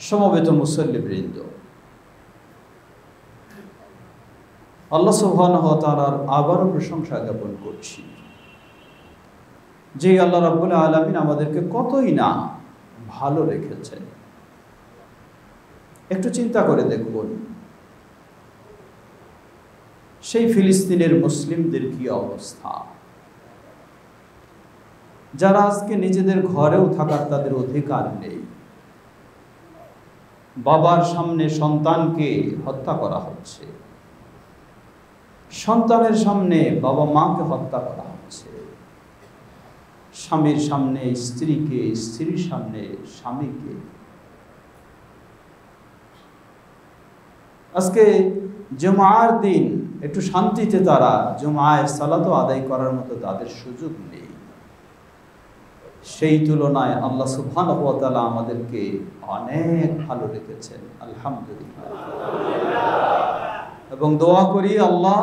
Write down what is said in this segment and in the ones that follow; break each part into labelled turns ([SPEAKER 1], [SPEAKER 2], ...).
[SPEAKER 1] সমবেত মুসল্লিবৃন্দ, আল্লাহ সুবহানাহু ওয়া তাআলার আবারও প্রশংসা জ্ঞাপন করছি যে আল্লাহ রাব্বুল আলামিন আমাদেরকে কতই না ভালো রেখেছেন। একটু চিন্তা করে দেখুন, সেই ফিলিস্তিনের মুসলিমদের কি অবস্থা, যারা আজকে নিজেদের ঘরেও থাকার তাদের অধিকার নেই। বাবার সামনে সন্তানকে হত্যা করা হচ্ছে, সন্তানের সামনে বাবা মাকে হত্যা করা হচ্ছে, স্বামীর সামনে স্ত্রীকে, স্ত্রীর সামনে স্বামীকে। আজকে জুমার দিন একটু শান্তিতে তারা জুমায় সালাত আদায় করার মতো তাদের সুযোগ নেই। সেই তুলনায় আল্লাহ সুবহানাহু ওয়া তাআলা আমাদেরকে অনেক ভালো রেখেছেন, আলহামদুলিল্লাহ। এবং দোয়া করি আল্লাহ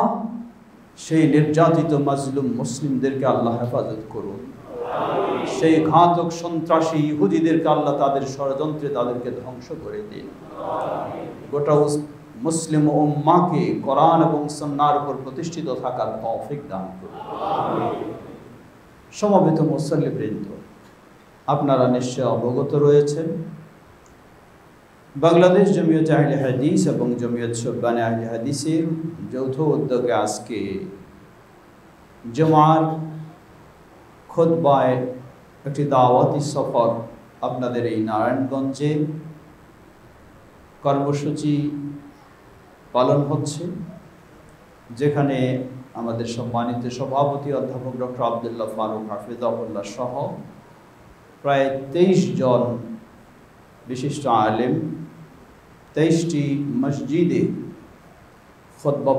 [SPEAKER 1] সেই নির্যাতিত মাজলুম মুসলিমদেরকে আল্লাহ হেফাজত করুন। সেই ঘাতক সন্ত্রাসী ইহুদিদেরকে আল্লাহ তাদের ষড়যন্ত্রে তাদেরকে ধ্বংস করে দিন। গোটা মুসলিম উম্মাহকে কোরআন এবং সুন্নাহর উপর প্রতিষ্ঠিত থাকার তৌফিক দান করুন। সমবেত মুসল্লিবৃন্দ, আপনারা নিশ্চয় অবগত রয়েছেন, বাংলাদেশ জমিয়ত আহলে হাদিস এবং জমিয়ত শুববানে আহলে হাদিসের যৌথ উদ্যোগে আজকে জুমার খুতবায় একটি দাওয়াতি সফর আপনাদের এই নারায়ণগঞ্জে কর্মসূচি পালন হচ্ছে, যেখানে আমাদের সম্মানিত সভাপতি অধ্যাপক ডক্টর আব্দুল্লাহ ফারুক হাফিজাহুল্লাহ সহ প্রায় 23 জন বিশিষ্ট আলেম 23টি মসজিদে খুতবা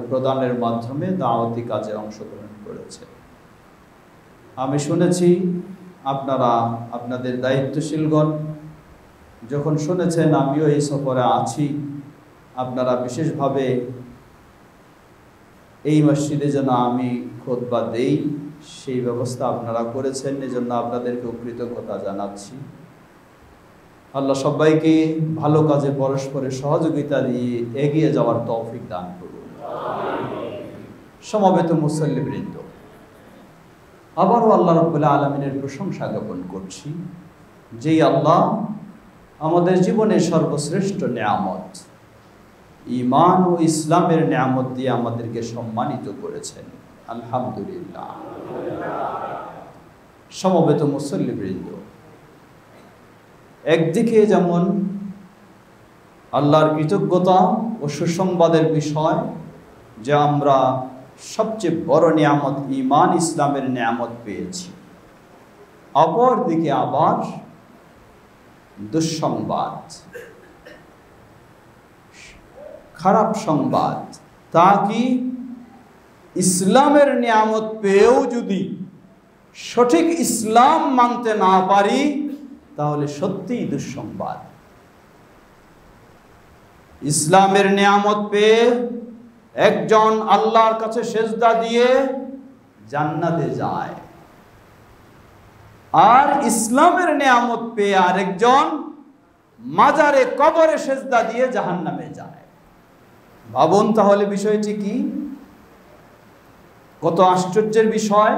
[SPEAKER 1] প্রদানের মাধ্যমে দাওয়াতি কাজে অংশগ্রহণ করেছে। আমি শুনেছি আপনারা আপনাদের দায়িত্বশীলগণ যখন শুনেছেন আমিও এই সফরে আছি, আপনারা বিশেষভাবে এই মসজিদে যেন আমি খুতবা দেই সেই ব্যবস্থা আপনারা করেছেন, এজন্য আপনাদেরকে কৃতজ্ঞতা জানাচ্ছি। আল্লাহ সবাইকে ভালো কাজে পরস্পরের সহযোগিতা দিয়ে এগিয়ে যাওয়ার তৌফিক দান করুন। সমবেত মুসল্লিবৃন্দ, আবারও আল্লাহ রাব্বুল আলামিনের প্রশংসা জ্ঞাপন করছি, যেই আল্লাহ আমাদের জীবনের সর্বশ্রেষ্ঠ নেয়ামত ঈমান ও ইসলামের নেয়ামত দিয়ে আমাদেরকে সম্মানিত করেছেন, আলহামদুলিল্লাহ। সমবেত মুসল্লিবৃন্দ, একদিকে যেমন আল্লাহর কৃতজ্ঞতা ও সুসংবাদের বিষয় যে আমরা সবচেয়ে বড় নিয়ামত ঈমান ইসলামের নিয়ামত পেয়েছি, অপর দিকে আবার দুঃসংবাদ, খারাপ সংবাদ। তা কি, ইসলামের নিয়ামত পেয়েও যদি সঠিক ইসলাম মানতে না পারি তাহলে সত্যিই দুঃসংবাদ। ইসলামের নিয়ামত পেয়ে একজন আল্লাহর কাছে সেজদা দিয়ে জান্নাতে যায়, আর ইসলামের নিয়ামত পেয়ে আরেকজন মাজারে কবরে সেজদা দিয়ে জাহান্নামে যায়। ভাবুন তাহলে বিষয়টি কি, কত আশ্চর্যের বিষয়।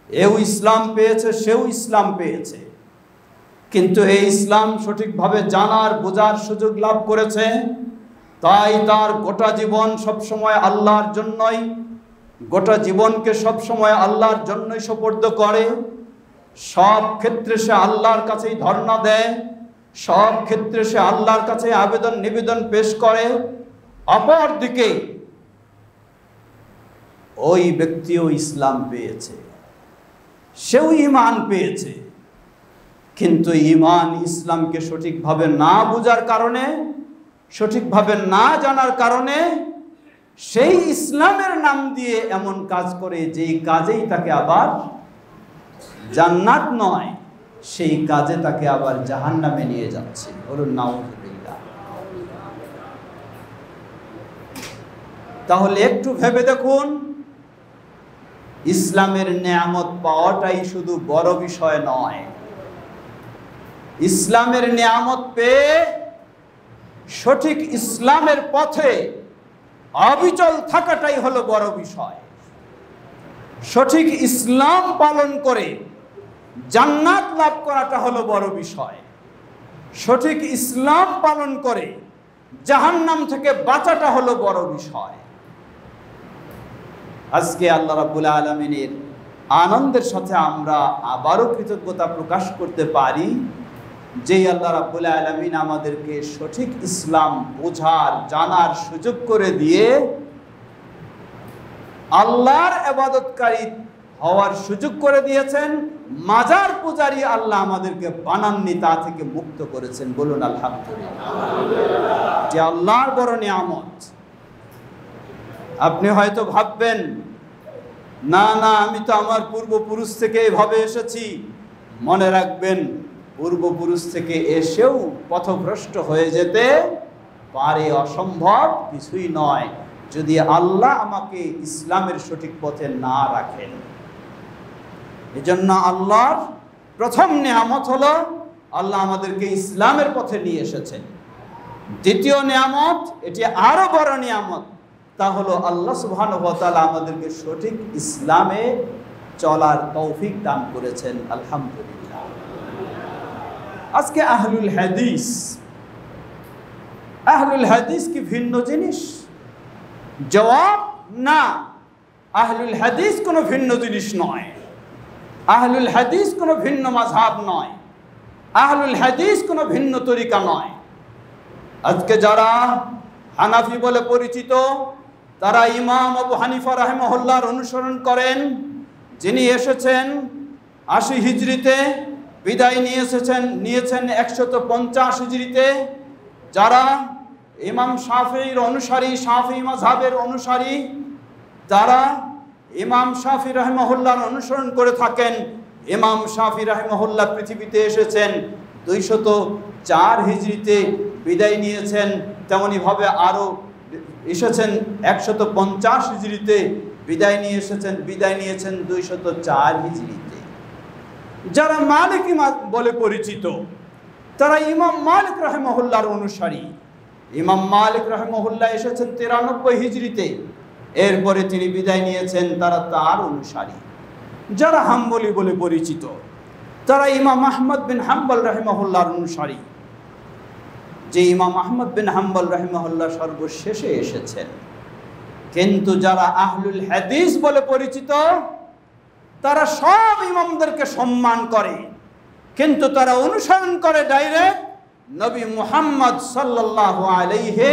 [SPEAKER 1] এও ইসলাম পেয়েছে, সেও ইসলাম পেয়েছে, কিন্তু এই ইসলাম সঠিকভাবে জানার বোঝার সুযোগ লাভ করেছে, তাই তার গোটা জীবন সবসময় আল্লাহর জন্যই, গোটা জীবনকে সবসময় আল্লাহর জন্যই সুপর্দ করে। সব ক্ষেত্রে সে আল্লাহর কাছেই ধর্ণা দেয়, সব ক্ষেত্রে সে আল্লাহর কাছে আবেদন নিবেদন পেশ করে। অপরদিকে ওই ব্যক্তিও ইসলাম পেয়েছে, সেও ঈমান পেয়েছে, কিন্তু ঈমান ইসলামকে সঠিকভাবে না বোঝার কারণে, সঠিকভাবে না জানার কারণে সেই ইসলামের নাম দিয়ে এমন কাজ করে যেই কাজেই তাকে আবার জান্নাত নয়, সেই কাজে তাকে আবার জাহান্নামে নিয়ে যাচ্ছে। বলুন নাউযুবিল্লাহ। তাহলে একটু ভেবে দেখুন, ইসলামের নেয়ামত পাওয়াটাই শুধু বড় বিষয় নয়, ইসলামের নিয়ামত পেয়ে সঠিক ইসলামের পথে অবিচল থাকাটাই হলো বড় বিষয়। সঠিক ইসলাম পালন করে জান্নাত লাভ করাটা হলো বড় বিষয়। সঠিক ইসলাম পালন করে জাহান্নাম থেকে বাঁচাটা হলো বড় বিষয়। আজকে আল্লাহ রাব্বুল আলামিনের আনন্দের সাথে আমরা আবারও কৃতজ্ঞতা প্রকাশ করতে পারি যে আল্লাহ রাব্বুল আলামিন আমাদেরকে সঠিক ইসলাম বোঝার জানার সুযোগ করে দিয়ে আল্লাহর ইবাদতকারী হওয়ার সুযোগ করে দিয়েছেন। মাজার পূজারী আল্লাহ আমাদেরকে বানাননি, তা থেকে মুক্ত করেছেন। বলুন আলহামদুলিল্লাহ। যে আল্লাহর বড় নিয়ামত। আপনি হয়তো ভাববেন, না না, আমি তো আমার পূর্বপুরুষ থেকে এভাবে এসেছি। মনে রাখবেন, পূর্বপুরুষ থেকে এসেও পথভ্রষ্ট হয়ে যেতে পারে, অসম্ভব কিছুই নয় যদি আল্লাহ আমাকে ইসলামের সঠিক পথে না রাখেন। এজন্য আল্লাহর প্রথম নিয়ামত হলো আল্লাহ আমাদেরকে ইসলামের পথে নিয়ে এসেছেন। দ্বিতীয় নিয়ামত, এটি আরো বড় নিয়ামত, তা হলো আল্লাহ সুবহানাহু ওয়া তাআলা আমাদেরকে সঠিক ইসলামে চলার তৌফিক দান করেছেন। আলহামদুলিল্লাহ। আজকে আহলুল হাদিস কি ভিন্ন জিনিস? জবাব না, আহলুল হাদিস কোনো ভিন্ন জিনিস নয়। আহলুল হাদিস কোনো ভিন্ন মাযহাব নয়। আহলুল হাদিস কোনো ভিন্ন তরিকা নয়। আজকে যারা হানাফি বলে পরিচিত, তারা ইমাম আবু হানিফা রাহিমাহুল্লাহর অনুসরণ করেন, যিনি এসেছেন ৮০ হিজরিতে, বিদায় নিয়েছেন ১৫০ হিজরিতে। যারা ইমাম শাফিঈর অনুসারী, শাফিঈ মাযহাবের অনুসারী, তারা ইমাম শাফিঈ রাহিমাহুল্লাহর অনুসরণ করে থাকেন। ইমাম শাফিঈ রাহিমাহুল্লাহ পৃথিবীতে এসেছেন ২০৪ হিজরিতে, বিদায় নিয়েছেন তেমনি ভাবে আরো এসেছেন ১৫০ হিজরিতে, বিদায় নিয়েছেন ২০৪ হিজরিতে। যারা মালিকি বলে পরিচিত, তারা ইমাম মালিক রাহিমাহুল্লাহর অনুসারী। ইমাম মালিক রাহিমাহুল্লাহ এসেছেন ৯৩ হিজরিতে, এরপরে তিনি বিদায় নিয়েছেন, তারা তার অনুসারী। যারা হাম্বলি বলে পরিচিত, তারা ইমাম আহমদ বিন হাম্বল রাহিমাহুল্লাহর অনুসারী। যে ইমাম আহমদ বিন হাম্বল রাহিমাহুল্লাহ সর্বশেষে এসেছেন। কিন্তু যারা আহলুল হাদিস বলে পরিচিত, তারা সব ইমামদেরকে সম্মান করে, কিন্তু তারা অনুসরণ করে ডাইরেক্ট নবী মুহাম্মদ সাল্লাল্লাহু আলাইহি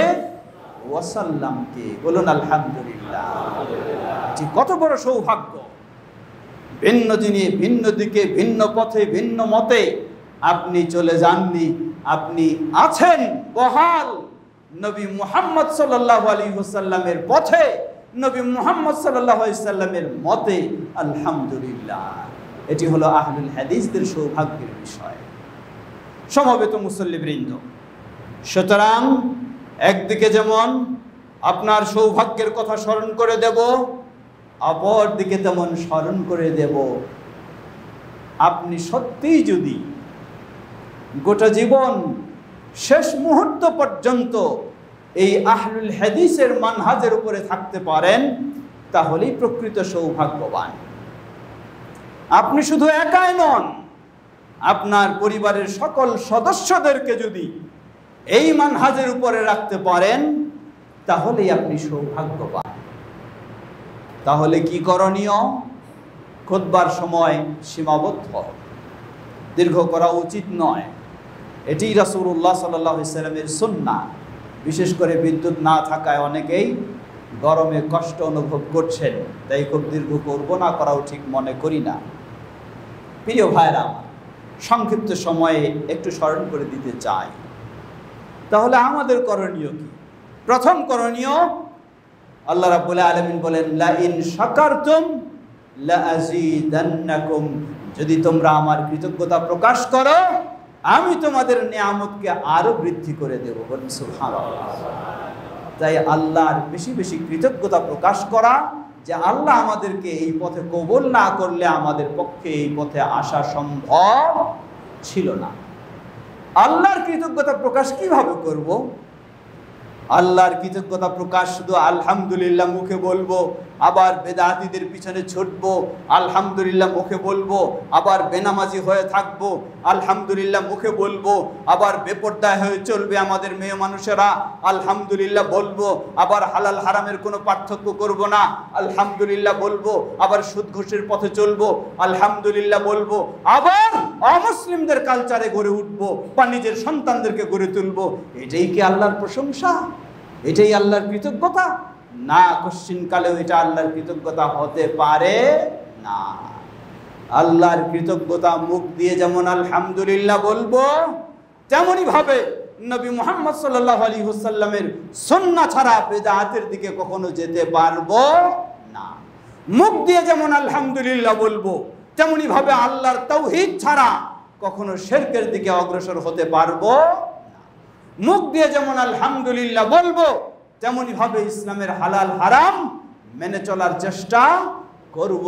[SPEAKER 1] ওয়াসাল্লামকে। বলুন আলহামদুলিল্লাহ। যে কত বড় সৌভাগ্য! ভিন্ন দিনে, ভিন্ন দিকে, ভিন্ন পথে, ভিন্ন মতে আপনি চলে যাননি, আপনি আছেন বহাল নবী মুহাম্মদ সাল্লাল্লাহু আলাইহি ওয়াসাল্লামের পথে, নবী মুহাম্মদ সাল্লাল্লাহু আলাইহি ওয়াসাল্লামের মতে। আলহামদুলিল্লাহ। এটি হলো আহলুল হাদিসদের সৌভাগ্যের বিষয়। সমবেত মুসল্লিবৃন্দ, সুতরাং একদিকে যেমন আপনার সৌভাগ্যের কথা স্মরণ করে দেব, অপর দিকে তেমন স্মরণ করে দেব আপনি সত্যিই যদি গোটা জীবন শেষ মুহূর্ত পর্যন্ত এই আহলুল হাদিসের মানহাজের উপরে থাকতে পারেন, তাহলেই প্রকৃত সৌভাগ্যবান। আপনি শুধু একাই নন, আপনার পরিবারের সকল সদস্যদেরকে যদি এই মানহাজের উপরে রাখতে পারেন, তাহলেই আপনি সৌভাগ্যবান। তাহলে কি করণীয়? খুতবার সময় সীমাবদ্ধ, দীর্ঘ করা উচিত নয়। এটি রাসূলুল্লাহ সাল্লাল্লাহু আলাইহি ওয়াসাল্লামের সুন্নাহ। বিশেষ করে বিদ্যুৎ না থাকায় অনেকেই গরমে কষ্ট অনুভব করছেন, তাই খুব দীর্ঘ করব না, করাও ঠিক মনে করি না। প্রিয় ভাইরা, সংক্ষিপ্ত সময়ে একটু স্মরণ করে দিতে চাই। তাহলে আমাদের করণীয় কি? প্রথম করণীয়, আল্লাহ রাব্বুল আলামিন বলেন, লা ইন শাকারতুম লা আযীদান্নাকুম, যদি তোমরা আমার কৃতজ্ঞতা প্রকাশ করো, আমি তোমাদের নিয়ামতকে আরো বৃদ্ধি করে দেব। বলুন সুবহানাল্লাহ। তাই আল্লাহর বেশি বেশি কৃতজ্ঞতা প্রকাশ করা, যে আল্লাহ আমাদেরকে এই পথে কবুল না করলে আমাদের পক্ষে এই পথে আসা সম্ভব ছিল না। আল্লাহর কৃতজ্ঞতা প্রকাশ কিভাবে করব? আল্লাহর কৃতজ্ঞতা প্রকাশ শুধু আলহামদুলিল্লাহ মুখে বলবো, আবার বেদাতীদের পিছনে ছুটবো, আলহামদুলিল্লাহ মুখে বলবো, আবার বেনামাজি হয়ে থাকবো, আলহামদুলিল্লাহ মুখে বলবো, আবার বেপরদায় হয়ে চলবে আমাদের মেয়ে মানুষেরা, আলহামদুলিল্লাহ বলবো, আবার হালাল হারামের কোনো পার্থক্য করব না, আলহামদুলিল্লাহ বলবো, আবার সুদ ঘুষের পথে চলবো, আলহামদুলিল্লাহ বলবো, আবার অমুসলিমদের কালচারে গড়ে উঠবো বা নিজের সন্তানদেরকে গড়ে তুলবো। এটাই কি আল্লাহর প্রশংসা? এটাই আল্লাহর কৃতজ্ঞতা? না, কোশ্চিন কালেও এটা আল্লাহর কৃতজ্ঞতা হতে পারে না। আল্লাহর কৃতজ্ঞতা মুখ দিয়ে যেমন আলহামদুলিল্লাহ বলবো, তেমনি ভাবে নবী মুহাম্মদ সাল্লাল্লাহু আলাইহি ওয়াসাল্লামের সুন্নাহ ছাড়া বিদআতের দিকে কখনো যেতে পারবো না। মুখ দিয়ে যেমন আলহামদুলিল্লাহ বলবো, তেমনি ভাবে আল্লাহর তাওহীদ ছাড়া কখনো শিরকের দিকে অগ্রসর হতে পারবো না। মুখ দিয়ে যেমন আলহামদুলিল্লাহ বলবো, তেমনি ভাবে ইসলামের হালাল হারাম মেনে চলার চেষ্টা করব।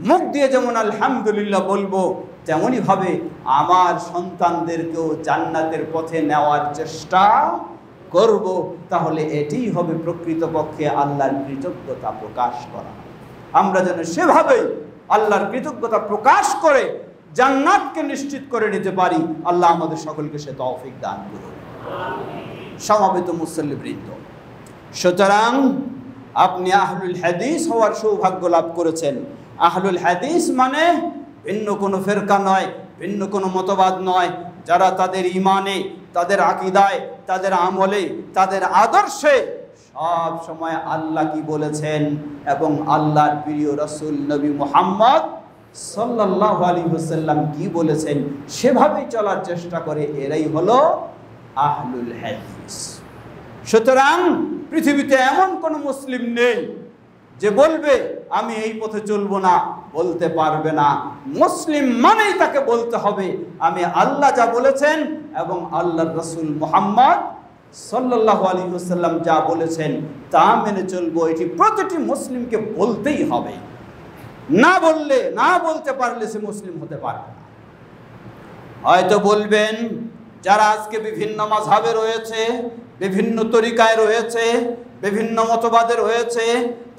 [SPEAKER 1] মুখ দিয়ে যেমন আলহামদুলিল্লাহ বলবো, তেমনি ভাবে আমার সন্তানদেরকেও জান্নাতের পথে নেওয়ার চেষ্টা করব। তাহলে এটাই হবে প্রকৃতপক্ষে আল্লাহর কৃতজ্ঞতা প্রকাশ করা। আমরা যেন সেভাবেই আল্লাহর কৃতজ্ঞতা প্রকাশ করে জান্নাতকে নিশ্চিত করে নিতে পারি। আল্লাহ আমাদের সকলকে সে তৌফিক দান করুন। সমবেত মুসল্লিবৃন্দ, সুতরাং আপনি আহলুল হাদিস হওয়ার সৌভাগ্য লাভ করেছেন। আহলুল হাদিস মানে ভিন্ন কোনো ফেরকা নয়, ভিন্ন কোনো মতবাদ নয়, যারা তাদের ঈমানে, তাদের আকীদায়, তাদের আমলে, তাদের আদর্শে সব সময় আল্লাহ কি বলেছেন এবং আল্লাহর প্রিয় রাসূল নবী মুহাম্মদ সাল্লাল্লাহু আলাইহি ওয়াসাল্লাম কি বলেছেন সেভাবেই চলার চেষ্টা করে, এরাই হলো আহলুল হাদিস। সুতরাং পৃথিবীতে এমন কোনো মুসলিম নেই যে বলবে আমি এই পথে চলবো না, বলতে পারবে না। মুসলিম মানেই তাকে বলতে হবে আমি আল্লাহ যা বলেছেন এবং আল্লাহর রাসূল মুহাম্মদ সাল্লাল্লাহু আলাইহি ওয়াসাল্লাম যা বলেছেন তা মেনে চলবো। এটি প্রতিটি মুসলিমকে বলতেই হবে। না বললে, না বলতে পারলে সে মুসলিম হতে পারবে না। হয়তো বলবেন যারা আজকে বিভিন্ন মাযহাবে রয়েছে, বিভিন্ন তরিকায় রয়েছে, বিভিন্ন মতবাদে রয়েছে,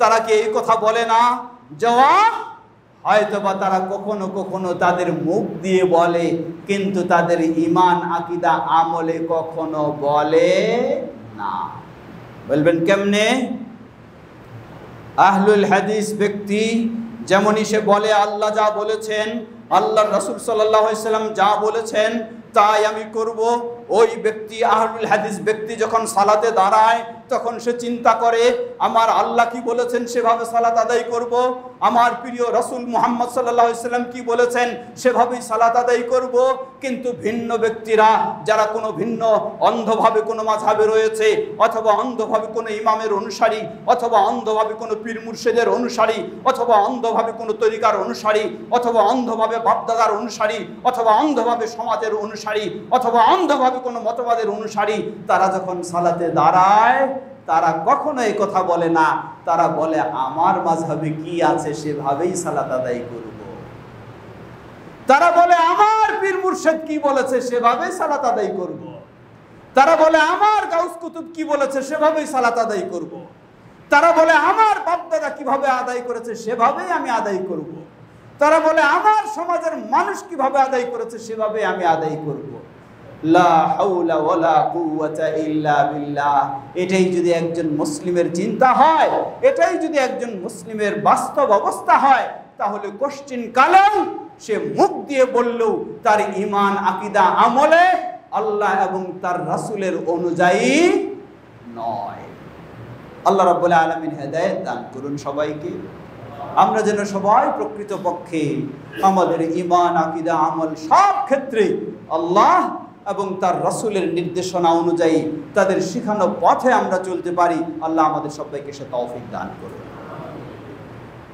[SPEAKER 1] তারা কি এই কথা বলে না? জবাব, হয়তোবা তারা কখনো কখনো তাদের মুখ দিয়ে বলে, কিন্তু তাদের ঈমান আকীদা আমলে কখনো বলে না। বলবেন কেমনে? আহলুল হাদিস ব্যক্তি যেমনই সে বলে আল্লাহ যা বলেছেন, আল্লাহর রাসূল সাল্লাল্লাহু আলাইহি ওয়াসাল্লাম যা বলেছেন তাই আমি করব। ওই ব্যক্তি, আহলুল হাদিস ব্যক্তি যখন সালাতে দাঁড়ায় তখন সে চিন্তা করে আমার আল্লাহ কি বলেছেন সেভাবে সালাত আদায় করব, আমার প্রিয় রাসূল মুহাম্মদ সাল্লাল্লাহু আলাইহি ওয়াসাল্লাম কি বলেছেন সেভাবেই সালাত আদায় করব। কিন্তু ভিন্ন ব্যক্তিরা যারা কোনো ভিন্ন অন্ধভাবে কোনো মাযহাবে রয়েছে, অথবা অন্ধভাবে কোনো ইমামের অনুসারী, অথবা অন্ধভাবে কোনো পীর মুর্শিদের অনুসারী, অথবা অন্ধভাবে কোনো তরিকার অনুসারী, অথবা অন্ধভাবে বাপদাদার অনুসারী, অথবা অন্ধভাবে সমাজের অনুসারী, অথবা অন্ধভাবে কোনো মতবাদের অনুসারী, তারা যখন সালাতে দাঁড়ায় তারা কখনো এই কথা বলে না। তারা বলে আমার মাযহাবে কি আছে সেভাবেই সালাত আদায় করব। তারা বলে আমার পীর মুর্শিদ কি বলেছে সেভাবেই সালাত আদায় করব। তারা বলে আমার গাউস কুতুব কি বলেছে সেভাবেই সালাত আদায় করব। তারা বলে আমার বাপদাদা কিভাবে আদায় করেছে সেভাবেই আমি আদায় করব। তারা বলে আমার সমাজের মানুষ কিভাবে আদায় করেছে সেভাবে আমি আদায় করব। লা হাওলা ওয়ালা কুওয়াতা ইল্লা বিল্লাহ। এটাই যদি একজন মুসলিমের চিন্তা হয়, এটাই যদি একজন মুসলিমের বাস্তব অবস্থা হয়, তাহলে কোশ্চিন কালেও সে মুখ দিয়ে বললেও তার ঈমান আকীদা আমলে আল্লাহ এবং তার রাসূলের অনুযায়ী নয়। আল্লাহ রাব্বুল আলামিন হেদায়েত দান করুন সবাইকে। আমরা যেন সবাই প্রকৃতপক্ষে আমাদের ঈমান আকীদা আমল সব ক্ষেত্রে আল্লাহ এবং তার রাসূলের নির্দেশনা অনুযায়ী তাদের শিখানো পথে আমরা চলতে পারি। আল্লাহ আমাদের সবাইকে সে তৌফিক দান করুন।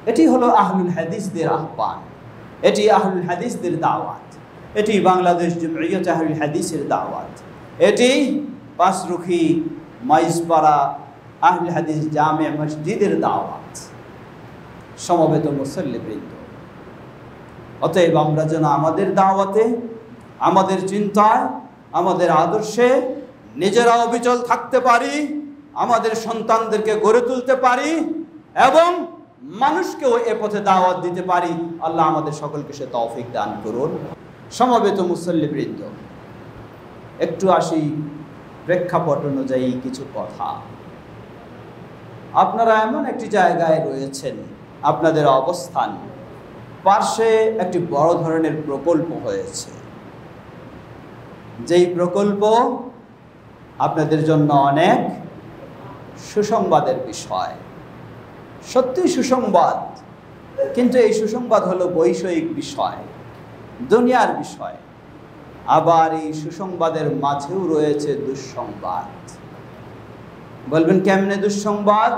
[SPEAKER 1] এটি হলো আহলুল হাদিসদের আহ্বান, এটি আহলুল হাদিসদের দাওয়াত, এটি বাংলাদেশ জমিয়ত আহলুল হাদিসের দাওয়াত, এটি পাঁচরুখি মাইজপাড়া আহলুল হাদিস জামে মসজিদের দাওয়াত। সমবেত মুসল্লিবৃন্দ, অতএব আমরা যেন আমাদের দাওয়াতে, আমাদের চিন্তায় আমাদের আদর্শে নিজেরা অবিচল থাকতে পারি, আমাদের সন্তানদেরকে গড়ে তুলতে পারি এবং মানুষকেও এ পথে দাওয়াত দিতে পারি। আল্লাহ আমাদের সকলকে সে তৌফিক দান করুন। সমবেত মুসল্লিবৃন্দ, একটু আসি প্রেক্ষাপট অনুযায়ী কিছু কথা। আপনারা এমন একটি জায়গায় রয়েছেন, আপনাদের অবস্থান, পার্শ্বে একটি বড় ধরনের প্রকল্প হয়েছে, যেই প্রকল্প আপনাদের জন্য অনেক সুসংবাদের বিষয়। সত্যি সুসংবাদ, কিন্তু এই সুসংবাদ হলো বৈষয়িক বিষয়, দুনিয়ার বিষয়। আবার এই সুসংবাদের মাঝেও রয়েছে দুঃসংবাদ। বলবেন কেমনে দুঃসংবাদ?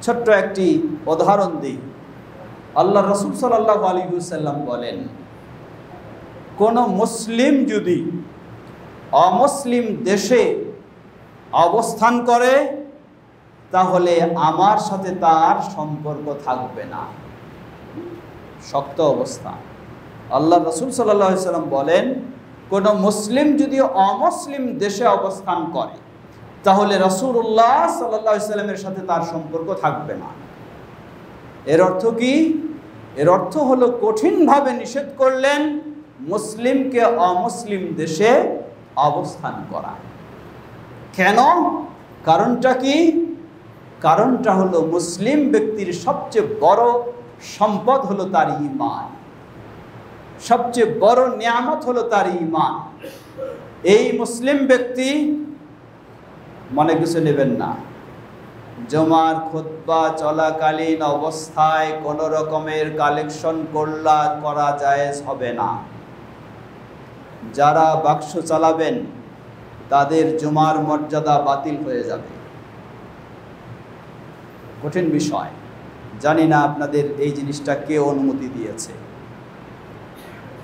[SPEAKER 1] ছোট্ট একটি উদাহরণ দিই। আল্লাহ রাসূল সাল্লাল্লাহু আলাইহি ওয়াসাল্লাম বলেন, কোন মুসলিম যদি অমুসলিম দেশে অবস্থান করে তাহলে আমার সাথে তার সম্পর্ক থাকবে না। শক্ত অবস্থা। আল্লাহ রাসূল সাল্লাল্লাহু আলাইহি ওয়াসাল্লাম বলেন, কোন মুসলিম যদি অমুসলিম দেশে অবস্থান করে তাহলে রাসূলুল্লাহ সাল্লাল্লাহু আলাইহি ওয়াসাল্লামের সাথে তার সম্পর্ক থাকবে না। এর অর্থ কি? এর অর্থ হলো কঠিনভাবে নিষেধ করলেন মুসলিমকে অমুসলিম দেশে অবস্থান করা। কেন? কারণটা কি? কারণটা হলো মুসলিম ব্যক্তির সবচেয়ে বড় সম্পদ হলো তার ঈমান, সবচেয়ে বড় নিয়ামত হলো তার ঈমান। এই মুসলিম ব্যক্তি, মনে কিছু নেবেন না, জুমার খুতবা চলাকালীন অবস্থায় কোনো রকমের কালেকশন করা জায়েজ হবে না। যারা বাক্স চালাবেন তাদের জুমার মর্যাদা বাতিল হয়ে যাবে। কঠিন বিষয়, জানি না আপনাদের এই জিনিসটা কে অনুমতি দিয়েছে।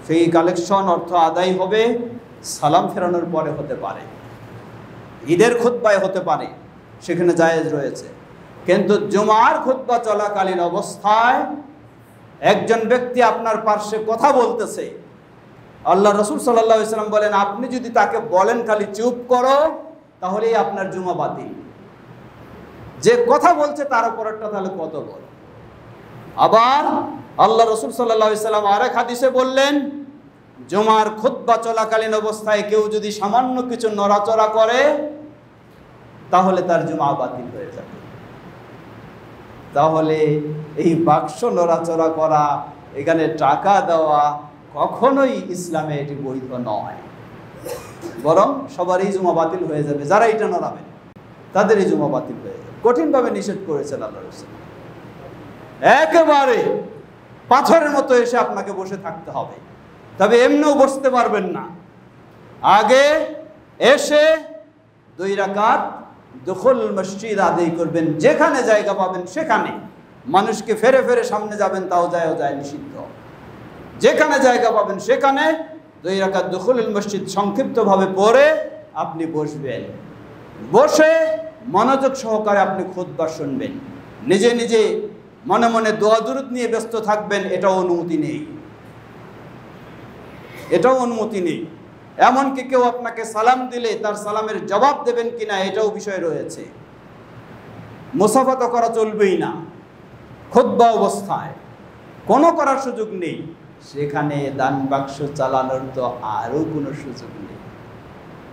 [SPEAKER 1] সেই কালেকশন অর্থ আদায় হবে সালাম ফেরানোর পরে হতে পারে, ঈদের খুতবায় হতে পারে, সেখানে জায়েজ রয়েছে। কিন্তু জুমার খুতবা চলাকালীন অবস্থায় একজন ব্যক্তি আপনার পার্শ্বে কথা বলতেছে, আল্লাহ রাসূল সাল্লাল্লাহু আলাইহি ওয়াসাল্লাম বলেন, আপনি যদি তাকে বলেন খালি চুপ করো, তাহলেই আপনার জুমা বাতিল। যে কথা বলছে তার উপরটা তাহলে কত বড়। আবার আল্লাহ রাসূল সাল্লাল্লাহু আলাইহি ওয়াসাল্লাম আরেক হাদিসে বললেন, জুমার খুতবা চলাকালীন অবস্থায় কেউ যদি সামান্য কিছু নড়াচড়া করে তাহলে তার জুমা বাতিল হয়ে যাবে। তাহলে এই বাক্স নড়াচড়া করা, এখানে টাকা দেওয়া কখনোই ইসলামে এটি বৈধ নয়। বরং সবারই জুমা বাতিল হয়ে যাবে, যারা এটা নড়াবে তাদেরই জুমা বাতিল হয়ে যাবে। কঠিনভাবে নিষেধ করেছেন আল্লাহ রাসূল। একেবারে পাথরের মতো এসে আপনাকে বসে থাকতে হবে, তবে এমনিও বসতে পারবেন না। আগে এসে 2 রাকাত দুখুল মসজিদ আদায় করবেন, যেখানে জায়গা পাবেন সেখানে। মানুষকে ফেরে ফেরে সামনে যাবেন তাও যায় নিষিদ্ধ। যেখানে জায়গা পাবেন সেখানে 2 রাকাত দুখুল মসজিদ সংক্ষিপ্তভাবে পড়ে আপনি বসবেন। বসে মনোযোগ সহকারে আপনি খুতবা শুনবেন। নিজে নিজে মনে মনে দোয়া দুরূদ নিয়ে ব্যস্ত থাকবেন, এটাও অনুমতি নেই, এটাও অনুমতি নেই। এমনকি কেউ আপনাকে সালাম দিলে তার সালামের জবাব দেবেন কিনা এটাও বিষয় রয়েছে। মুসাফা তো করা চলবেই না, খুতবা অবস্থায় কোনো করার সুযোগ নেই। সেখানে দান বাক্স চালানোর তো আরও কোনো সুযোগ নেই।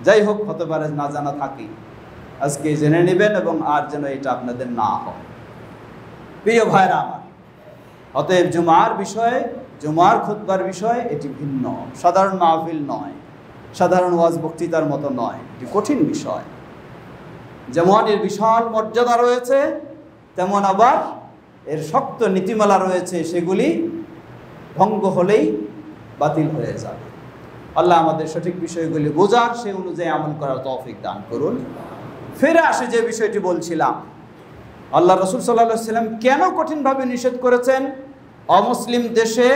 [SPEAKER 1] যাই হোক, হতে পারে না জানা থাকি, আজকে জেনে নেবেন এবং আর যেন এটা আপনাদের না হয়। প্রিয় ভাইরা আমার, অতএব জুমার বিষয়ে, জুমার খুতবার বিষয় এটি ভিন্ন, সাধারণ মাহফিল নয়, সাধারণ ওয়াজ বক্তৃতার মতো নয়, এটি কঠিন বিষয়। যেমন এর বিশাল মর্যাদা রয়েছে, তেমন আবার এর শক্ত নীতিমালা রয়েছে, সেগুলি ভঙ্গ হলেই বাতিল হয়ে যাবে। আল্লাহ আমাদের সঠিক বিষয়গুলি বোঝার, সেই অনুযায়ী আমল করার তৌফিক দান করুন। ফিরে আসে যে বিষয়টি বলছিলাম, আল্লাহ রাসূল সাল্লাল্লাহু আলাইহি ওয়াসাল্লাম কেন কঠিনভাবে নিষেধ করেছেন অমুসলিম দেশে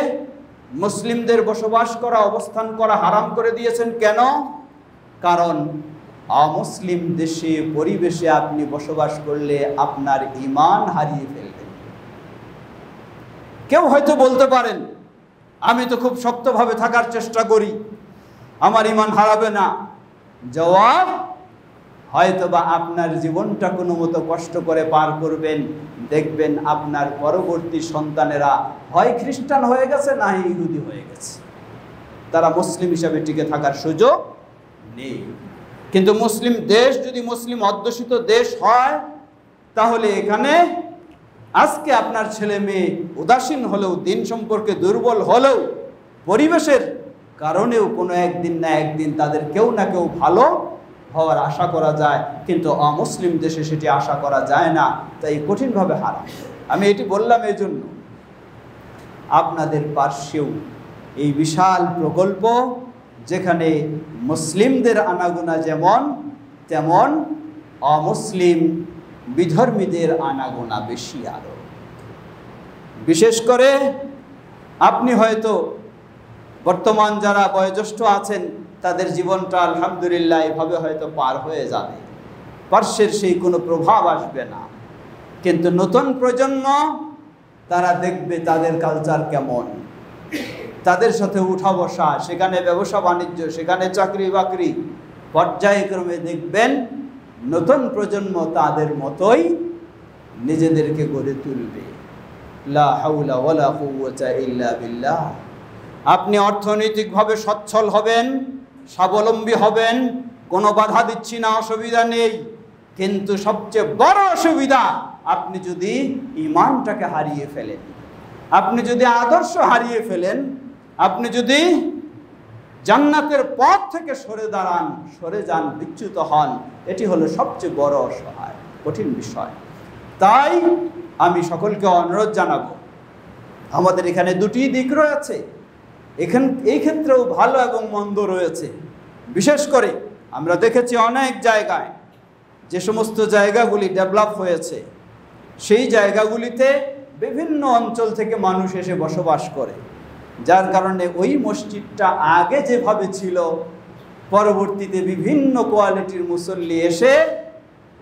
[SPEAKER 1] মুসলিমদের বসবাস করা, অবস্থান করা হারাম করে দিয়েছেন। কেন? কারণ অমুসলিম দেশে পরিবেশে আপনি বসবাস করলে আপনার ঈমান হারিয়ে ফেলবেন। কেউ হয়তো বলতে পারেন, আমি তো খুব শক্তভাবে থাকার চেষ্টা করি, আমার ঈমান হারাবে না? জবাব, হয়তোবা আপনার জীবনটা কোনো মতো কষ্ট করে পার করবেন, দেখবেন আপনার পরবর্তী সন্তানেরা হয় খ্রিস্টান হয়ে গেছে, না ইহুদি হয়ে গেছে। তারা মুসলিম হিসাবে টিকে থাকার সুযোগ নেই। কিন্তু মুসলিম দেশ যদি মুসলিম অধ্যুষিত দেশ হয়, তাহলে এখানে আজকে আপনার ছেলে মেয়ে উদাসীন হলেও, দিন সম্পর্কে দুর্বল হলেও, পরিবেশের কারণেও কোনো একদিন না একদিন তাদের কেউ না কেউ ভালো হওয়ার আশা করা যায়। কিন্তু অমুসলিম দেশে সেটি আশা করা যায় না, তাই কঠিনভাবে হারাম। আমি এটি বললাম এই জন্য, আপনাদের পার্শ্বেও এই বিশাল প্রকল্প, যেখানে মুসলিমদের আনাগোনা যেমন, তেমন অমুসলিম বিধর্মীদের আনাগোনা বেশি আরো। বিশেষ করে আপনি হয়তো বর্তমান যারা বয়োজ্যেষ্ঠ আছেন, তাদের জীবনটা আলহামদুলিল্লাহ এভাবে হয়তো পার হয়ে যাবে, পার্শ্বের সেই কোনো প্রভাব আসবে না। কিন্তু নতুন প্রজন্ম, তারা দেখবে তাদের কালচার কেমন, তাদের সাথে উঠা বসা, সেখানে ব্যবসা বাণিজ্য, সেখানে চাকরি বাকরি, পর্যায়ক্রমে দেখবেন নতুন প্রজন্ম তাদের মতোই নিজেদেরকে গড়ে তুলবে। লা হাওলা ওয়ালা কুওয়াতা ইল্লা বিল্লাহ। আপনি অর্থনৈতিকভাবে সচ্ছল হবেন, স্বাবলম্বী হবেন, কোনো বাধা দিচ্ছি না, অসুবিধা নেই। কিন্তু সবচেয়ে বড় অসুবিধা, আপনি যদি ঈমানটাকে হারিয়ে ফেলেন, আপনি যদি আদর্শ হারিয়ে ফেলেন, আপনি যদি জান্নাতের পথ থেকে সরে যান, বিচ্যুত হন, এটি হলো সবচেয়ে বড় অসহায় কঠিন বিষয়। তাই আমি সকলকে অনুরোধ জানাবো, আমাদের এখানে দুটি দিক রয়েছে, এই ক্ষেত্রেও ভালো এবং মন্দ রয়েছে। বিশেষ করে আমরা দেখেছি অনেক জায়গায় যে সমস্ত জায়গাগুলি ডেভেলপ হয়েছে, সেই জায়গাগুলিতে বিভিন্ন অঞ্চল থেকে মানুষ এসে বসবাস করে, যার কারণে ওই মসজিদটা আগে যেভাবে ছিল, পরবর্তীতে বিভিন্ন কোয়ালিটির মুসল্লি এসে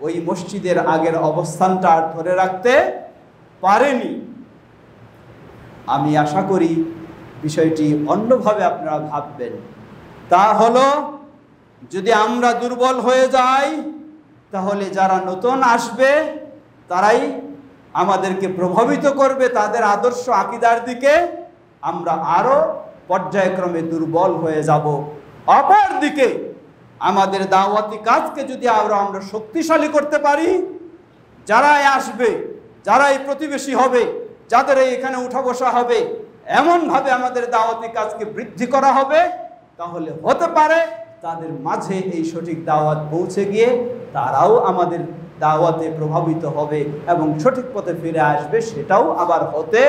[SPEAKER 1] ওই মসজিদের আগের অবস্থানটা আর ধরে রাখতে পারেনি। আমি আশা করি বিষয়টি অন্যভাবে আপনারা ভাববেন। তা হলো, যদি আমরা দুর্বল হয়ে যাই, তাহলে যারা নতুন আসবে তারাই আমাদেরকে প্রভাবিত করবে তাদের আদর্শ আকীদার দিকে, আমরা আরো পর্যায়ক্রমে দুর্বল হয়ে যাব। অপর দিকে আমাদের দাওয়াতি কাজকে যদি আমরা শক্তিশালী করতে পারি, যারাই আসবে, যারাই প্রতিবেশী হবে, যাদের এখানে উঠা বসা হবে, এমনভাবে আমাদের দাওয়াতি কাজকে বৃদ্ধি করা হবে, তাহলে হতে পারে তাদের মাঝে এই সঠিক দাওয়াত পৌঁছে গিয়ে তারাও আমাদের দাওয়াতে প্রভাবিত হবে এবং সঠিক পথে ফিরে আসবে, সেটাও আবার হতে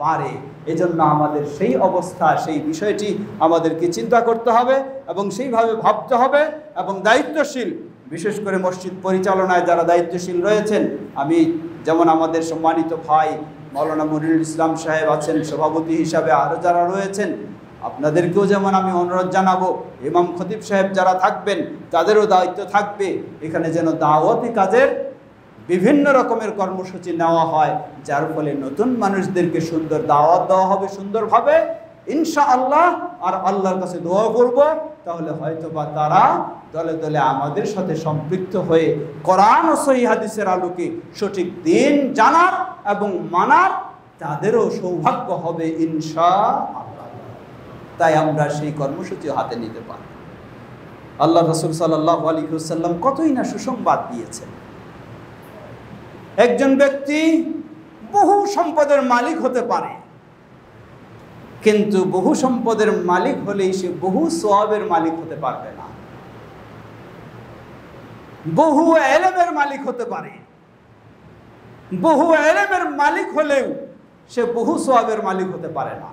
[SPEAKER 1] পারে। এজন্য আমাদের সেই অবস্থা, সেই বিষয়টি আমাদেরকে চিন্তা করতে হবে এবং সেইভাবে ভাবতে হবে। এবং দায়িত্বশীল, বিশেষ করে মসজিদ পরিচালনায় যারা দায়িত্বশীল রয়েছেন, আমি যেমন আমাদের সম্মানিত ভাই মাওলানা মনিরুল ইসলাম সাহেব আছেন সভাপতি হিসাবে, আরও যারা রয়েছেন আপনাদেরকেও যেমন আমি অনুরোধ জানাবো, ইমাম খতিব সাহেব যারা থাকবেন তাদেরও দায়িত্ব থাকবে, এখানে যেন দাওয়াতি কাজের বিভিন্ন রকমের কর্মসূচি নেওয়া হয়, যার ফলে নতুন মানুষদেরকে সুন্দর দাওয়াত দেওয়া হবে সুন্দরভাবে ইনশাআল্লাহ। আর আল্লাহর কাছে দোয়া করব, তাহলে হয়তো বা তারা দলে দলে আমাদের সাথে সম্পৃক্ত হয়ে কোরআন ও সহিহ হাদিসের আলোকে সঠিক দিন জানার এবং মানার তাদেরও সৌভাগ্য হবে ইনশাআল্লাহ। তাই আমরা সেই কর্মসূচি হাতে নিতে পারি। আল্লাহ রাসূল সাল্লাল্লাহু আলাইহি ওয়াসাল্লাম কতই না সুসংবাদ দিয়েছেন। একজন ব্যক্তি বহু সম্পদের মালিক হতে পারে, কিন্তু বহু সম্পদের মালিক হলেই সে বহু সওয়াবের মালিক হতে পারবে না। বহু ইলমের মালিক হতে পারে, বহু ইলমের মালিক হলেও সে বহু সওয়াবের মালিক হতে পারে না।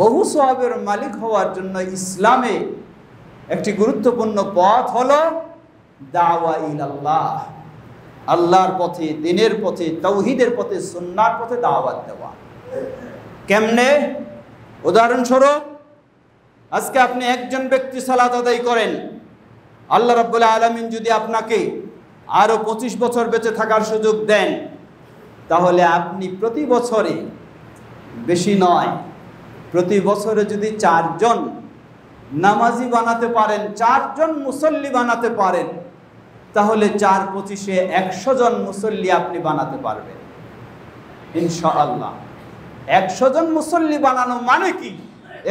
[SPEAKER 1] বহু সওয়াবের মালিক হওয়ার জন্য ইসলামে একটি গুরুত্বপূর্ণ পথ হলো দাওয়া ইলাল্লাহ, আল্লাহর পথে, দ্বীনের পথে, তাওহীদের পথে, সুন্নাহর পথে দাওয়াত দেওয়া। কেমনে? উদাহরণস্বরূপ, আজকে আপনি একজন ব্যক্তি সালাত আদায় করেন, আল্লাহ রাব্বুল আলামিন যদি আপনাকে আরো 25 বছর বেঁচে থাকার সুযোগ দেন, তাহলে আপনি প্রতি বছরে, বেশি নয়, প্রতি বছরে যদি 4 জন নামাজি বানাতে পারেন, 4 জন মুসল্লি বানাতে পারেন, তাহলে 4 25-এ 100 জন মুসল্লি আপনি বানাতে পারবেন ইনশাআল্লাহ। 100 জন মুসল্লি বানানো মানে কি?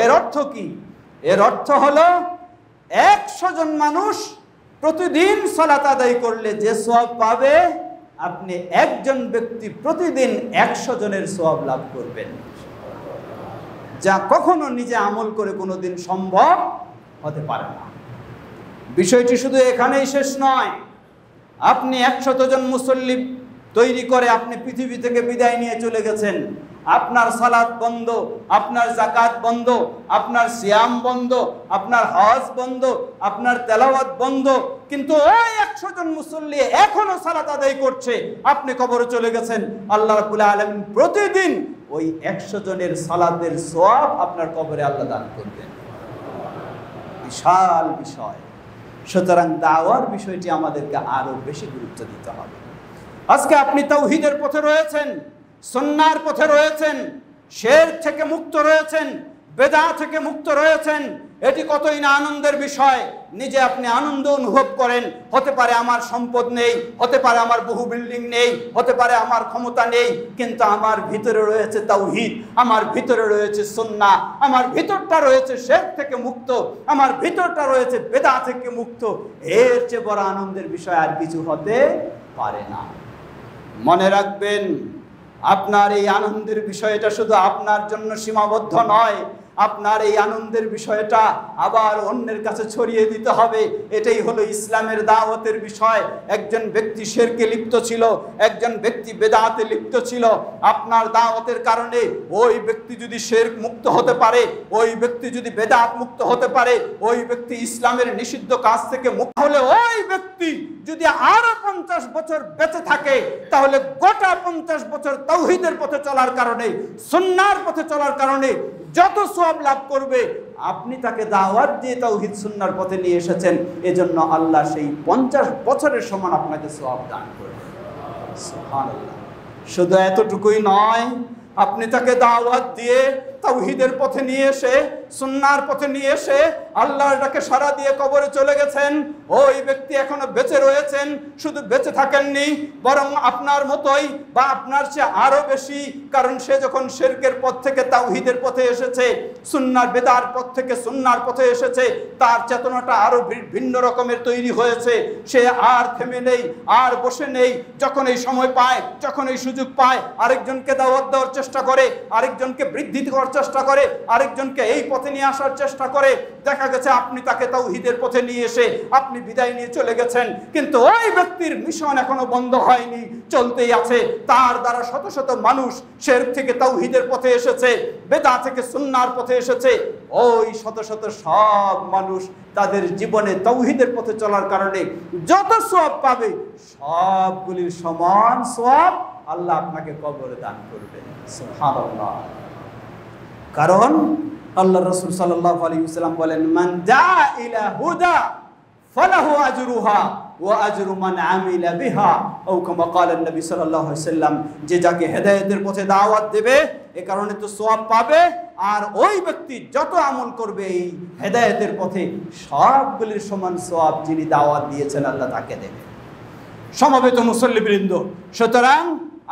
[SPEAKER 1] এর অর্থ কি? এর অর্থ হলো 100 জন মানুষ প্রতিদিন সালাত আদায় করলে যে সওয়াব পাবে, আপনি একজন ব্যক্তি প্রতিদিন 100 জনের সওয়াব লাভ করবেন, যা কখনো নিজে আমল করে কোনোদিন সম্ভব হতে পারে না। বিষয়টি শুধু এখানেই শেষ নয়। আপনি 100 জন মুসল্লি তৈরি করে আপনি পৃথিবী থেকে বিদায় নিয়ে চলে গেছেন, আপনার সালাত বন্ধ, আপনার যাকাত বন্ধ, আপনার সিয়াম বন্ধ, আপনার হজ বন্ধ, আপনার তেলাওয়াত বন্ধ, কিন্তু ওই 100 জন মুসল্লি এখনো সালাত আদায় করছে, আপনি কবরে চলে গেছেন। আল্লাহ রাব্বুল আলামিন প্রতিদিন ওই 100 জনের সালাতের সওয়াব আপনার কবরে আল্লাহ দান করবেন। বিশাল বিষয়। সুতরাং দাওয়ার বিষয়টি আমাদেরকে আরো বেশি গুরুত্ব দিতে হবে। আজকে আপনি তাওহীদের পথে রয়েছেন, সুন্নাহর পথে রয়েছেন, শিরক থেকে মুক্ত রয়েছেন, বেদাত থেকে মুক্ত রয়েছেন, এটি কতই না আনন্দের বিষয়। নিজে আপনি আনন্দ অনুভব করেন। হতে পারে আমার সম্পদ নেই, হতে পারে আমার বহু বিল্ডিং নেই, হতে পারে আমার ক্ষমতা নেই, কিন্তু আমার ভিতরে রয়েছে তাওহীদ, আমার ভিতরে রয়েছে সুন্নাহ, আমার ভিতরটা রয়েছে শিরক থেকে মুক্ত, আমার ভিতরটা রয়েছে বেদাত থেকে মুক্ত। এর চেয়ে বড় আনন্দের বিষয় আর কিছু হতে পারে না। মনে রাখবেন, আপনার এই আনন্দের বিষয়টা শুধু আপনার জন্য সীমাবদ্ধ নয়, আপনার এই আনন্দের বিষয়টা আবার অন্যের কাছে ছড়িয়ে দিতে হবে। এটাই হলো ইসলামের দাওয়াতের বিষয়। একজন ব্যক্তি শিরকে লিপ্ত ছিল, একজন ব্যক্তি বেদাতে লিপ্ত ছিল, আপনার দাওয়াতের কারণে ওই ব্যক্তি যদি শিরক মুক্ত হতে পারে, ওই ব্যক্তি যদি বেদাত মুক্ত হতে পারে, ওই ব্যক্তি ইসলামের নিষিদ্ধ কাজ থেকে মুক্ত হলে, ওই ব্যক্তি যদি আরো 50 বছর বেঁচে থাকে, তাহলে গোটা 50 বছর তাওহীদের পথে চলার কারণে, সুন্নাহর পথে চলার কারণে যত সওয়াব লাভ করবে, আপনি তাকে দাওয়াত দিয়ে তাওহীদ সুন্নাহর পথে নিয়ে এসেছেন, এজন্য আল্লাহ সেই 50 বছরের সমান আপনাকে সওয়াব দান করবে। সুবহানাল্লাহ। শুধু এতটুকুই নয়, আপনি তাকে দাওয়াত দিয়ে তাওহীদের পথে নিয়ে এসে, সুন্নাহর পথে নিয়ে এসে আল্লাহর ডাকে সাড়া দিয়ে কবরে চলে গেছেন, ওই ব্যক্তি এখনো বেঁচে রয়েছেন। শুধু বেঁচে থাকেননি, বরং আপনার মতোই বা আপনার চেয়ে আরো বেশি, কারণ সে যখন শিরকের পথ থেকে তাওহীদের পথে এসেছে, সুন্নাহর বেদার পথ থেকে সুন্নাহর পথে এসেছে, তার চেতনাটা আরো ভিন্ন রকমের তৈরি হয়েছে। সে আর থেমে নেই, আর বসে নেই। যখন এই সময় পায়, যখন এই সুযোগ পায়, আরেকজনকে দাওয়াত দেওয়ার চেষ্টা করে, আরেকজনকে বৃদ্ধি করার চেষ্টা করে, আরেকজনকে এই পথে নিয়ে আসার চেষ্টা করে। দেখা গেছে আপনি তাকে তাওহীদের পথে নিয়ে এসে আপনি বিদায় নিয়ে চলে গেছেন, কিন্তু ওই ব্যক্তির মিশন এখনো বন্ধ হয়নি, চলতেই আছে। তার দ্বারা শত শত মানুষ শিরক থেকে তাওহীদের পথে এসেছে, বেদাত থেকে সুন্নাহর পথে এসেছে। ওই শত শত সব মানুষ তাদের জীবনে তাওহীদের পথে চলার কারণে যত সওয়াব পাবে, সবগুলির সমান সওয়াব আল্লাহ আপনাকে কবরে দান করবেন। সুবহানাল্লাহ। কারণ আল্লাহ রাসূল সাল্লাল্লাহু আলাইহি ওয়াসাল্লাম বলেন, মান দাআ ইলা হুদা ফালাহু আজরুহা ওয়া আজরু মান আমিলা বিহা, আও কামা ক্বালা নবী সাল্লাল্লাহু আলাইহি ওয়াসাল্লাম। যে যাকে হেদায়েতের পথে দাওয়াত দেবে, এ কারণে তো সওয়াব পাবে, আর ওই ব্যক্তি যত আমল করবে এই হেদায়েতের পথে, সবগুলির সমান সওয়াব যিনি দাওয়াত দিয়েছেন আল্লাহ তাকে দেবে। সমবেত মুসল্লিবৃন্দ, সুতরাং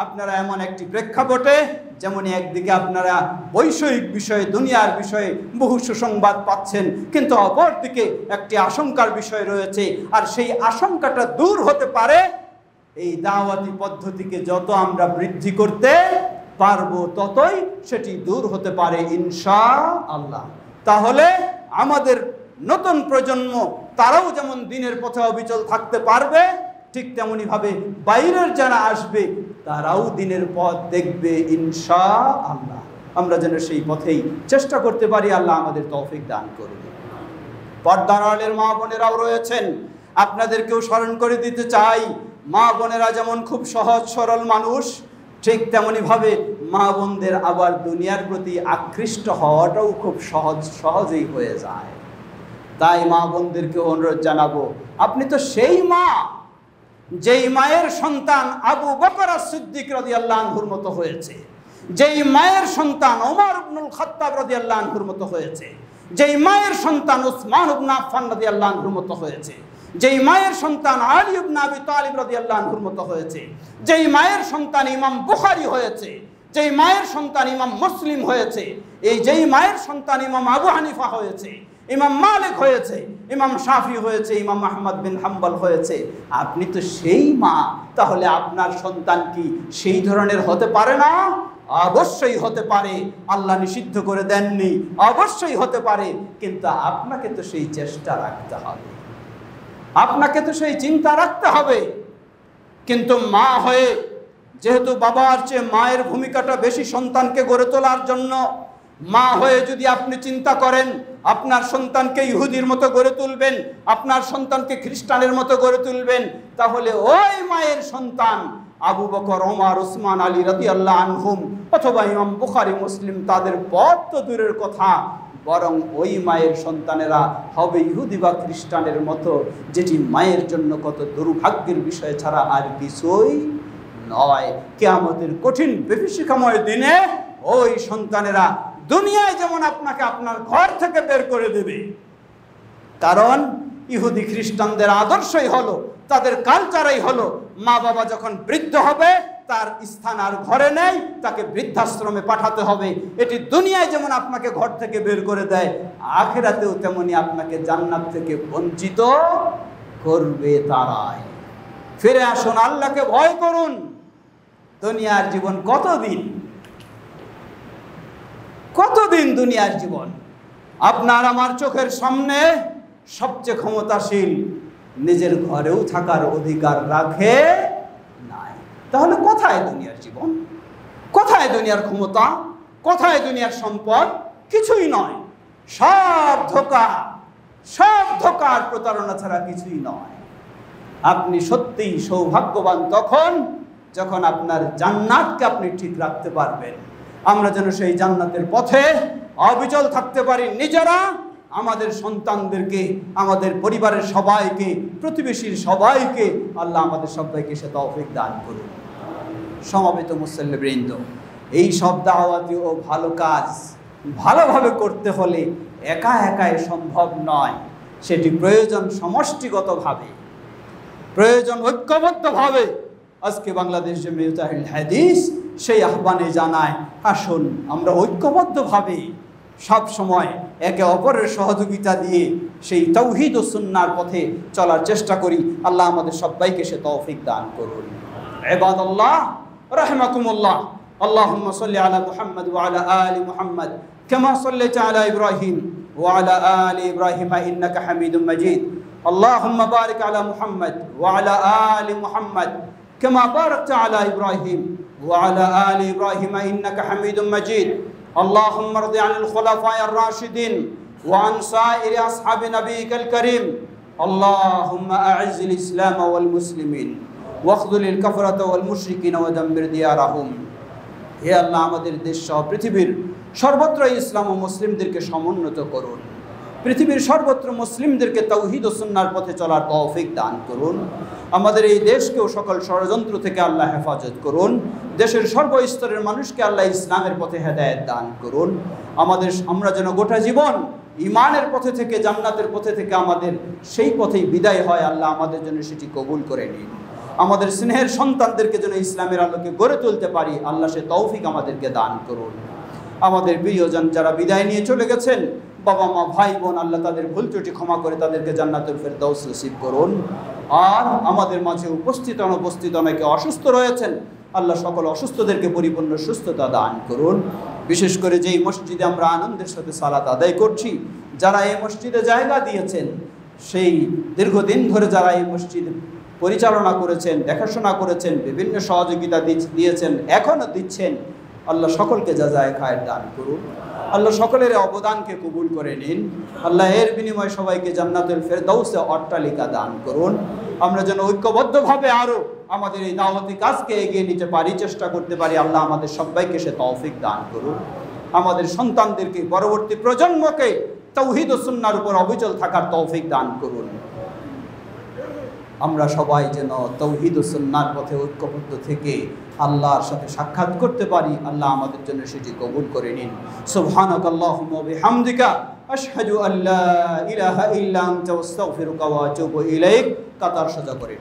[SPEAKER 1] আপনারা এমন একটি প্রেক্ষাপটে, যেমন একদিকে আপনারা বৈষয়িক বিষয়ে, দুনিয়ার বিষয়ে বহু সুসংবাদ পাচ্ছেন, কিন্তু অপরদিকে একটি আশঙ্কার বিষয় রয়েছে। আর সেই আশঙ্কাটা দূর হতে পারে এই দাওয়াতি পদ্ধতিকে যত আমরা বৃদ্ধি করতে পারবো, ততই সেটি দূর হতে পারে ইনশাআল্লাহ। তাহলে আমাদের নতুন প্রজন্ম, তারাও যেমন দিনের পথে অবিচল থাকতে পারবে, ঠিক তেমনি ভাবে বাইরের যারা আসবে তারাও দিনের পথ দেখবে ইনশাআল্লাহ। আমরা যেন সেই পথেই চেষ্টা করতে পারি। আল্লাহ আমাদের তৌফিক দান করুন। পর্দার আড়ালের মা বোনেরাও রয়েছেন, আপনাদেরকেও স্মরণ করে দিতে চাই, মা বোনেরা যেমন খুব সহজ সরল মানুষ, ঠিক তেমনি ভাবে মা বোনদের আবার দুনিয়ার প্রতি আকৃষ্ট হওয়াটাও খুব সহজেই হয়ে যায়। তাই মা বোনদেরকে অনুরোধ জানাবো, আপনি তো সেই মা যেই মায়ের সন্তান আবু বকর as-সিদ্দিক রাদিয়াল্লাহু আনহুর মতো হয়েছে, যেই মায়ের সন্তান ওমর ইবনুল খাত্তাব রাদিয়াল্লাহু আনহুর মতো হয়েছে, যেই মায়ের সন্তান উসমান ইবনে আফফান রাদিয়াল্লাহু আনহুর মতো হয়েছে, যেই মায়ের সন্তান আলী ইবনে আবি তালিব রাদিয়াল্লাহু আনহুর মতো হয়েছে, যেই মায়ের সন্তান ইমাম বুখারী হয়েছে, যেই মায়ের সন্তান ইমাম মুসলিম হয়েছে, এই যেই মায়ের সন্তান ইমাম আবু হানিফা হয়েছে, ইমাম মালিক হয়েছে, ইমাম শাফি হয়েছে, ইমাম আহমদ বিন হাম্বল হয়েছে, আপনি তো সেই মা, তাহলে আপনার সন্তান কি সেই ধরনের হতে পারে না? অবশ্যই হতে পারে। আল্লাহ নিষিদ্ধ করে দেননি, অবশ্যই হতে পারে, কিন্তু আপনাকে তো সেই চেষ্টা রাখতে হবে, আপনাকে তো সেই চিন্তা রাখতে হবে। কিন্তু মা হয়ে, যেহেতু বাবার চেয়ে মায়ের ভূমিকাটা বেশি সন্তানকে গড়ে তোলার জন্য, মা হয়ে যদি আপনি চিন্তা করেন আপনার সন্তানকে ইহুদির মতো গড়ে তুলবেন, আপনার সন্তানকে খ্রিস্টানের মতো গড়ে তুলবেন, তাহলে ওই মায়ের সন্তান আবু বকর, ওমর, উসমান, আলী রাদিয়াল্লাহু আনহুম অথবা ইমাম বুখারী, মুসলিম, তাদের পথ তো দূরের কথা, বরং ওই মায়ের সন্তানেরা হবে ইহুদি বা খ্রিস্টানের মতো, যেটি মায়ের জন্য কত দুর্ভাগ্যের বিষয় ছাড়া আর কিছুই নয়। কিয়ামতের কঠিন বিভীষিকাময় দিনে ওই সন্তানেরা দুনিয়ায় যেমন আপনাকে আপনার ঘর থেকে বের করে দেবে, কারণ ইহুদি খ্রিস্টানদের আদর্শই হলো, তাদের কালচারই হলো, মা বাবা যখন বৃদ্ধ হবে তার স্থান আর ঘরে নেই, তাকে বৃদ্ধাশ্রমে পাঠাতে হবে। এটি দুনিয়ায় যেমন আপনাকে ঘর থেকে বের করে দেয়, আখিরাতেও তেমনি আপনাকে জান্নাত থেকে বঞ্চিত করবে তারাই। ফিরে আসুন, আল্লাহকে ভয় করুন। দুনিয়ার জীবন কতদিন, কতদিন দুনিয়ার জীবন? আপনার আমার চোখের সামনে সবচেয়ে ক্ষমতাশীল নিজের ঘরেও থাকার অধিকার রাখে নাই, তাহলে কোথায় দুনিয়ার জীবন? কোথায় দুনিয়ার ক্ষমতা? কোথায় দুনিয়ার সম্পদ? কিছুই নয়, সব ধোঁকা, সব ধোঁকার প্রতারণা ছাড়া কিছুই নয়। আপনি সত্যিই সৌভাগ্যবান তখন যখন আপনার জান্নাতকে আপনি ঠিক রাখতে পারবেন। আমরা যেন সেই জান্নাতের পথে অবিচল থাকতে পারি, নিজেরা, আমাদের সন্তানদেরকে, আমাদের পরিবারের সবাইকে, প্রতিবেশীর সবাইকে, আল্লাহ আমাদের সবাইকে সে তৌফিক দান করুন। সমবেত মুসল্লিবৃন্দ, এই সব দাওয়াতি ও ভালো কাজ ভালোভাবে করতে হলে একা একাই সম্ভব নয়, সেটি প্রয়োজন সমষ্টিগতভাবে, প্রয়োজন ঐক্যবদ্ধভাবে। আজকে বাংলাদেশ জামিয়াত আহলে হাদিস সেই আহ্বানে জানায়, আসুন আমরা ঐক্যবদ্ধভাবে সব সময় একে অপরের সহযোগিতা দিয়ে সেই তাওহীদ ও সুন্নাহর পথে চলার চেষ্টা করি। আল্লাহ আমাদের সবাইকে সে তৌফিক দান করুন। ইবাদাল্লাহ রাহিমাকুমুল্লাহ, আল্লাহুম্মা সাল্লি আলা মুহাম্মদ ওয়া আলা আলি মুহাম্মদ কামা সাল্লাইতা আলা ইব্রাহিম ওয়া আলা আলি ইব্রাহিম ইন্নাকা হামিদুম মাজিদ। আল্লাহুম্মা বারিক আলা মুহাম্মদ ওয়া আলা আলি মুহাম্মদ কামা বারাকতা আলা ইব্রাহিম ওয়া আলা আলি ইব্রাহিম ইন্নাকা হামিদুম মাজিদ। اللهم ارض عن الخلفاء الراشدين وعن سائر أصحاب نبيك الكريم. اللهم أعز الإسلام والمسلمين واخذل الكفرة والمشركين ودمر ديارهم. হে আল্লাহ, আমাদের দেশ সহ পৃথিবীর সর্বত্র ইসলাম ও মুসলিমদেরকে সমুন্নত করুন। পৃথিবীর সর্বত্র মুসলিমদেরকে তাওহীদ ও সুন্নাহর পথে চলার তৌফিক দান করুন। আমাদের এই দেশকেও সকল ষড়যন্ত্র থেকে আল্লাহ হেফাজত করুন। দেশের সর্বস্তরের মানুষকে আল্লাহ ইসলামের পথে হেদায়েত দান করুন। আমরা যেন গোটা জীবন ঈমানের পথে থেকে, জান্নাতের পথে থেকে আমাদের সেই পথেই বিদায় হয়। আল্লাহ আমাদের জন্য সেটি কবুল করে নিন। আমাদের স্নেহের সন্তানদেরকে যেন ইসলামের আলোকে গড়ে তুলতে পারি, আল্লাহ সে তৌফিক আমাদেরকে দান করুন। আমাদের প্রিয়জন যারা বিদায় নিয়ে চলে গেছেন, বাবা মা ভাই বোন, আল্লাহ তাদের ভুল ত্রুটি ক্ষমা করে তাদেরকে জান্নাতুল ফেরদাউস নসিব করুন। আর আমাদের মাঝে উপস্থিত অনুপস্থিত অনেকে অসুস্থ রয়েছেন, আল্লাহ সকল অসুস্থদেরকে পরিপূর্ণ সুস্থতা দান করুন। বিশেষ করে যেই মসজিদে আমরা আনন্দের সাথে সালাত আদায় করছি, যারা এই মসজিদে জায়গা দিয়েছেন, সেই দীর্ঘদিন ধরে যারা এই মসজিদ পরিচালনা করেছেন, দেখাশোনা করেছেন, বিভিন্ন সহযোগিতা দিয়েছেন, এখনও দিচ্ছেন, আল্লাহ সকলকে যাজায়ে খায়ের দান করুন। আল্লাহ সকলের অবদানকে কবুল করে নিন। আল্লাহ এর বিনিময়ে সবাইকে জান্নাতুল ফেরদাউসে অট্টালিকা দান করুন। আমরা যেন ঐক্যবদ্ধভাবে আরও আমাদের এই দাওয়াতি কাজকে এগিয়ে নিতে পারি, চেষ্টা করতে পারি। আল্লাহ আমাদের সবাইকে সে তৌফিক দান করুন। আমাদের সন্তানদেরকে, পরবর্তী প্রজন্মকে তাওহীদ ও সুন্নাহর উপর অবিচল থাকার তৌফিক দান করুন। আমরা সবাই যেন তাওহীদ ও সুন্নাহর পথে ঐক্যবদ্ধ থেকে আল্লাহর সাথে সাক্ষাৎ করতে পারি। আল্লাহ আমাদের জন্য সেটি কবুল করে নিন। সুবহানাকাল্লাহুম্মা ওয়া বিহামদিকা আশহাদু আল্লা ইলাহা ইল্লা আনতা আস্তাগফিরুকা ওয়া আতুবু ইলাইক। কাতার সোজা করে।